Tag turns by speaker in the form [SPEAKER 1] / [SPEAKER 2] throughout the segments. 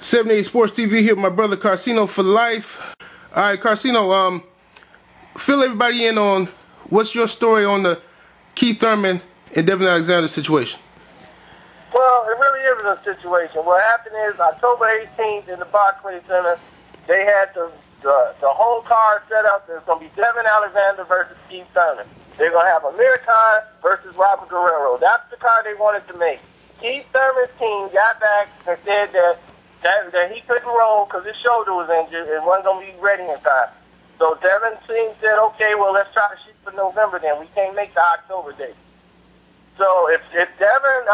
[SPEAKER 1] 78 Sports TV here with my brother Karceno for life. All right, Karceno, fill everybody in on what's your story on the Keith Thurman and Devon Alexander situation.
[SPEAKER 2] Well, it really isn't a situation. What happened is October 18th in the Barclays Center, they had the whole card set up. There's going to be Devon Alexander versus Keith Thurman. They're going to have Amir Khan versus Robert Guerrero. That's the card they wanted to make. Keith Thurman's team got back and said that he couldn't roll because his shoulder was injured and wasn't going to be ready in time. So Devon's team said, okay, well, let's try to shoot for November then. We can't make the October date. So if Devon,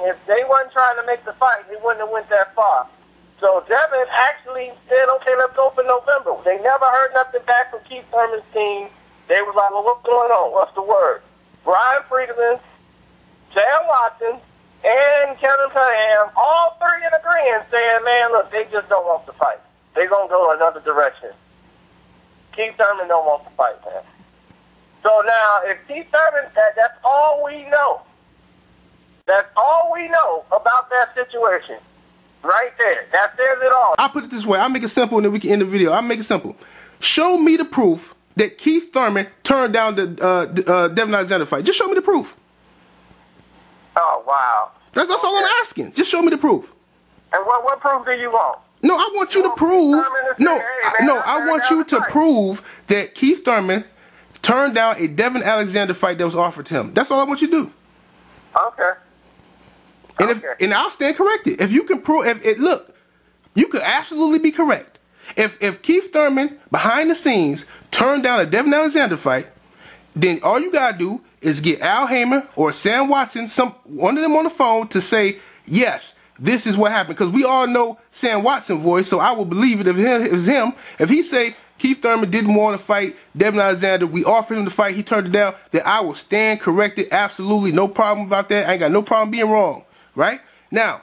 [SPEAKER 2] if they weren't trying to make the fight, they wouldn't have went that far. So Devon actually said, okay, let's go for November. They never heard nothing back from Keith Thurman's team. They was like, well, what's going on? What's the word? Brian Friedman, Sam Watson, and Kevin Cunningham, all three in agreement saying, man, look, they just don't want to fight. They're going to go another direction. Keith Thurman don't want to fight, man. So now, if Keith Thurman, that's all we know. That's all we know about that situation. Right there. That says it all.
[SPEAKER 1] I'll put it this way. I'll make it simple and then we can end the video. I'll make it simple. Show me the proof that Keith Thurman turned down the Devon Alexander fight. Just show me the proof.
[SPEAKER 2] Oh, wow.
[SPEAKER 1] That's
[SPEAKER 2] okay.
[SPEAKER 1] all I'm asking. Just show me the proof.
[SPEAKER 2] And what proof do you want?
[SPEAKER 1] No, I want you to prove. I want you to prove that Keith Thurman turned down a Devon Alexander fight that was offered to him. That's all I want you to do.
[SPEAKER 2] Okay.
[SPEAKER 1] And I'll stand corrected. If you can prove, look, you could absolutely be correct. If Keith Thurman behind the scenes turned down a Devon Alexander fight, then all you gotta do is get Al Hamer or Sam Watson, one of them on the phone to say, yes, this is what happened. Because we all know Sam Watson's voice, so I will believe it if it was him. If he say Keith Thurman didn't want to fight Devon Alexander, we offered him to fight, he turned it down, then I will stand corrected. Absolutely no problem about that. I ain't got no problem being wrong. Right? Now,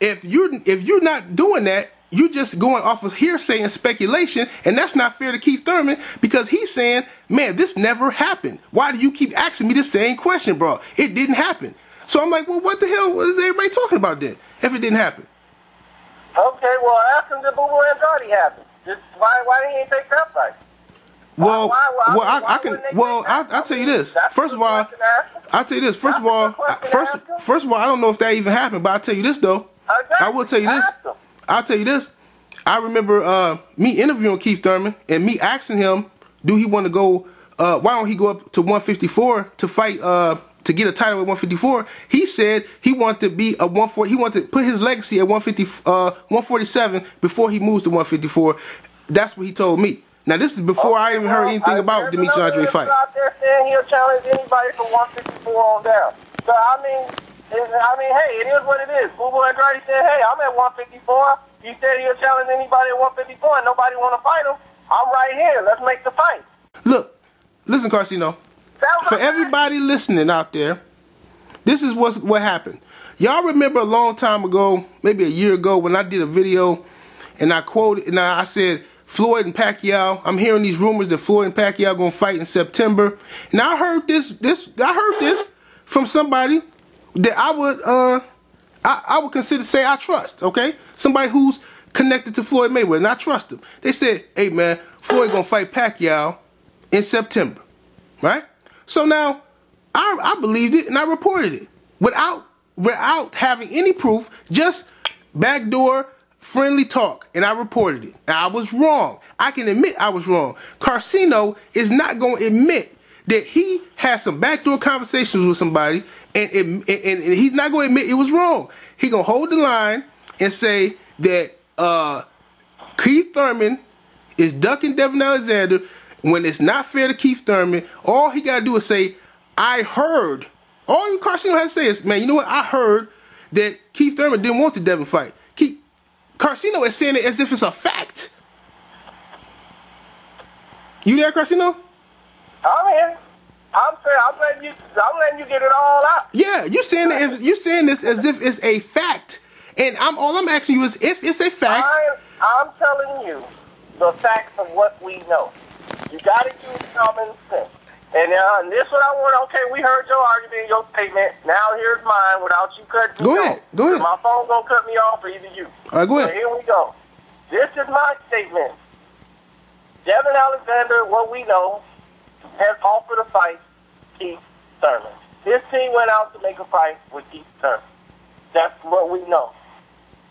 [SPEAKER 1] if you're not doing that, you're just going off of hearsay and speculation, and that's not fair to Keith Thurman because he's saying, man, this never happened. Why do you keep asking me the same question, bro? It didn't happen. So I'm like, well, what the hell was everybody talking about then if it didn't happen?
[SPEAKER 2] Okay, well, ask him the Boo and Dottie happened. Why didn't he take that fight?
[SPEAKER 1] I'll tell you this. First of all, I'll tell you this. First of all, I don't know if that even happened, but I'll tell you this though. I will tell you this. I'll tell you this. I remember me interviewing Keith Thurman and me asking him, do he want to go? Why don't he go up to 154 to fight? To get a title at 154? He said he wanted to be a 140. He wanted to put his legacy at 147 before he moves to 154. That's what he told me. Now, this is before I even heard anything about the Demetrius Andre fight.
[SPEAKER 2] Out there saying he'll challenge anybody from 154 on down. So, hey, it is what it is. Boo Andrade said, hey, I'm at 154. He said he'll challenge anybody at 154 and nobody want to fight him. I'm right here. Let's make the fight.
[SPEAKER 1] Look, listen, Karceno. For everybody listening out there, this is what happened. Y'all remember a long time ago, maybe a year ago, when I did a video and I quoted, and I said, Floyd and Pacquiao, I'm hearing these rumors that Floyd and Pacquiao going to fight in September. And I heard this from somebody that I would consider say I trust, okay? Somebody who's connected to Floyd Mayweather, and I trust him. They said, hey man, Floyd going to fight Pacquiao in September, right? So now I believed it and I reported it without having any proof, just backdoor friendly talk, and I reported it. Now, I was wrong. I can admit I was wrong. Karceno is not going to admit that he had some backdoor conversations with somebody, and he's not going to admit it was wrong. He's going to hold the line and say that Keith Thurman is ducking Devon Alexander when it's not fair to Keith Thurman. All he got to do is say, I heard. All Karceno has to say is, man, you know what? I heard that Keith Thurman didn't want the Devon fight. Karceno is saying it as if it's a fact. You there, Karceno?
[SPEAKER 2] I'm here. I'm letting you get it all out.
[SPEAKER 1] Yeah, you saying this as if it's a fact, and all I'm asking you is if it's a fact.
[SPEAKER 2] I'm telling you the facts of what we know. You got to use common sense. And this what I want. Okay, we heard your argument, your statement. Now here's mine without you cutting me off.
[SPEAKER 1] Go ahead.
[SPEAKER 2] My phone gonna cut me off, or either you.
[SPEAKER 1] All right, go ahead.
[SPEAKER 2] So here we go. This is my statement. Devon Alexander, what we know, has offered a fight Keith Thurman. His team went out to make a fight with Keith Thurman. That's what we know.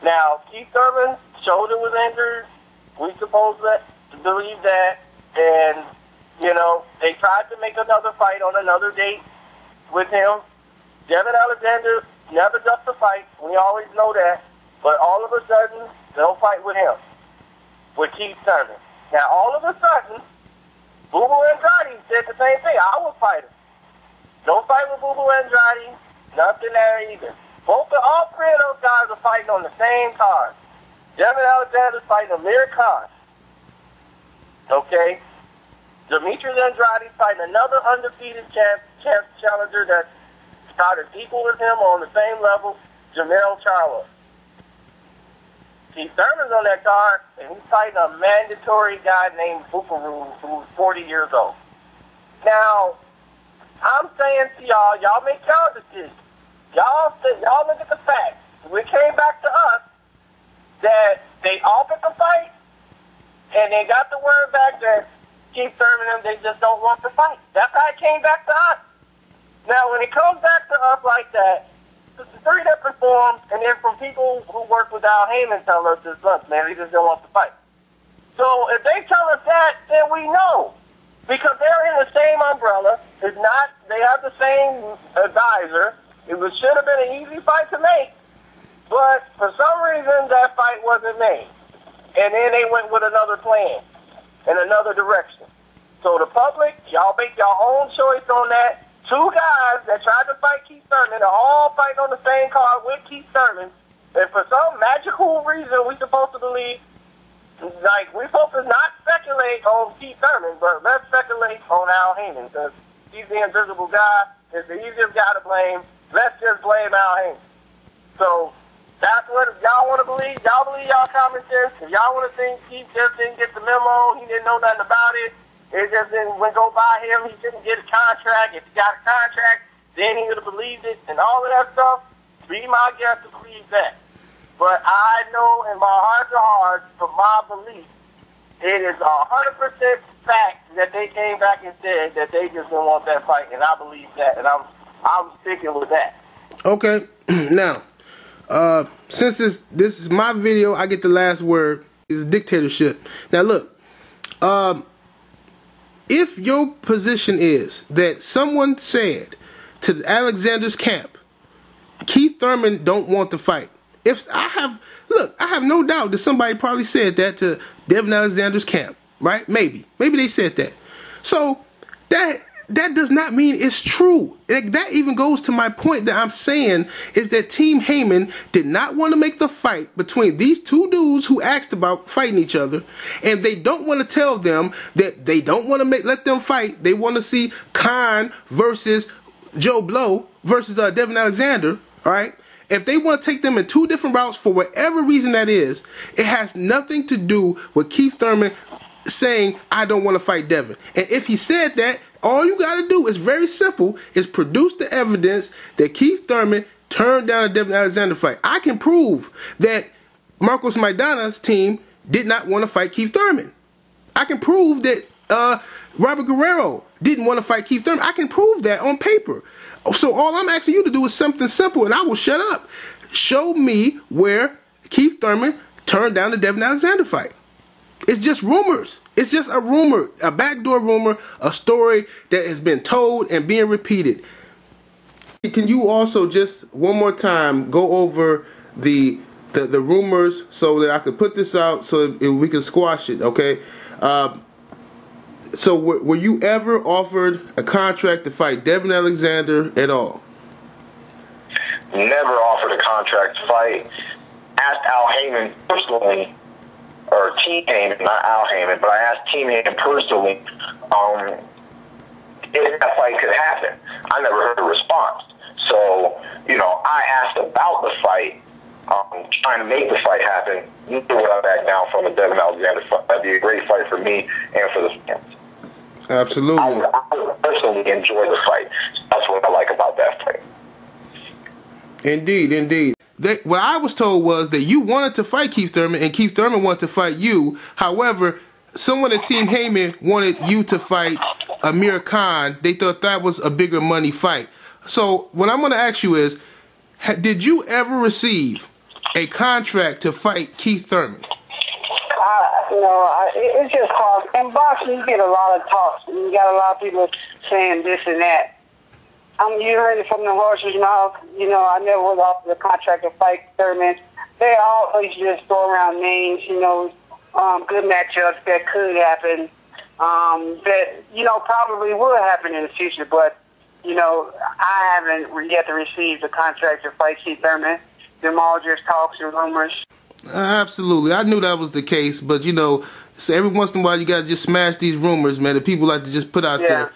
[SPEAKER 2] Now, Keith Thurman's shoulder was injured. We supposed to believe that. And, you know, they tried to make another fight on another date with him. Devon Alexander never ducked a fight. We always know that. But all of a sudden, they'll fight with him, with Keith Thurman. Now, all of a sudden, Boo Boo Andrade said the same thing. I will fight him. Don't fight with Boo Boo Andrade. Nothing there either. All three of those guys are fighting on the same card. Devon Alexander's fighting Amir Khan. Okay? Demetrius Andrade's fighting another undefeated challenger that's started equal with him on the same level, Jamel Charlo. Keith Thurman's on that card, and he's fighting a mandatory guy named Bukaru, who's 40 years old. Now, I'm saying to y'all make y'all decisions. Y'all look at the facts. It came back to us that they offered the fight, and they got the word back that Keith Thurman and they just don't want to fight. That's how it came back to us. Now, when it comes back to us like that, it's three different forms, and then from people who work with Al Heyman tell us this, look, man, they just don't want to fight. So if they tell us that, then we know. Because they're in the same umbrella. It's not, they have the same advisor. It should have been an easy fight to make. But for some reason, that fight wasn't made. And then they went with another plan in another direction. So the public, y'all make your own choice on that. Two guys that tried to fight Keith Thurman are all fighting on the same card with Keith Thurman. And for some magical reason, we're supposed to believe, like, we're supposed to not speculate on Keith Thurman, but let's speculate on Al Heyman, because he's the invisible guy. It's the easiest guy to blame. Let's just blame Al Heyman. So that's what y'all want to believe. Y'all believe y'all common sense. If y'all want to think Keith just didn't get the memo, he didn't know nothing about it, it just didn't go by him, he didn't get a contract. If he got a contract, then he would have believed it, and all of that stuff, be my guest to believe that. But I know in my heart to heart, from my belief, it is 100% fact that they came back and said that they just didn't want that fight, and I believe that, and I'm sticking with that.
[SPEAKER 1] Okay, now, since this is my video, I get the last word. It's dictatorship. Now look, if your position is that someone said to Alexander's camp, Keith Thurman don't want to fight. I have no doubt that somebody probably said that to Devon Alexander's camp, right? Maybe they said that. So that does not mean it's true. That even goes to my point that I'm saying is that Team Heyman did not want to make the fight between these two dudes who asked about fighting each other, and they don't want to tell them that they don't want to let them fight. They want to see Khan versus Joe Blow versus Devon Alexander, all right? If they want to take them in two different routes for whatever reason that is, it has nothing to do with Keith Thurman saying, I don't want to fight Devon. And if he said that, all you got to do is very simple, is produce the evidence that Keith Thurman turned down a Devon Alexander fight. I can prove that Marcos Maidana's team did not want to fight Keith Thurman. I can prove that Robert Guerrero didn't want to fight Keith Thurman. I can prove that on paper. So all I'm asking you to do is something simple, and I will shut up. Show me where Keith Thurman turned down the Devon Alexander fight. It's just rumors. It's just a rumor, a backdoor rumor, a story that has been told and being repeated. Can you also just one more time go over the rumors so that I could put this out so we can squash it, okay? So were you ever offered a contract to fight Devon Alexander at all?
[SPEAKER 3] Never offered a contract to fight. Asked Al Heyman personally, or Team Heyman, not Al Heyman, but I asked Team Heyman personally if that fight could happen. I never heard a response. So, I asked about the fight, trying to make the fight happen. Neither would I back down from a Devon Alexander fight. That'd be a great fight for me and for the fans.
[SPEAKER 1] Absolutely.
[SPEAKER 3] I personally enjoy the fight. That's what I like about that fight.
[SPEAKER 1] Indeed, indeed. What I was told was that you wanted to fight Keith Thurman, and Keith Thurman wanted to fight you. However, someone at Team Heyman wanted you to fight Amir Khan. They thought that was a bigger money fight. So what I'm going to ask you is, did you ever receive a contract to fight Keith Thurman?
[SPEAKER 4] It's just hard. In boxing, you get a lot of talks. You got a lot of people saying this and that. You heard it from the horse's mouth. I never was offered a contract to fight Thurman. They always just throw around names, good matchups that could happen, that, probably will happen in the future. But, I haven't yet to receive the contract to fight Keith Thurman. Them all just talks and rumors.
[SPEAKER 1] Absolutely. I knew that was the case, but, so every once in a while you got to just smash these rumors, man, that people like to just put out there.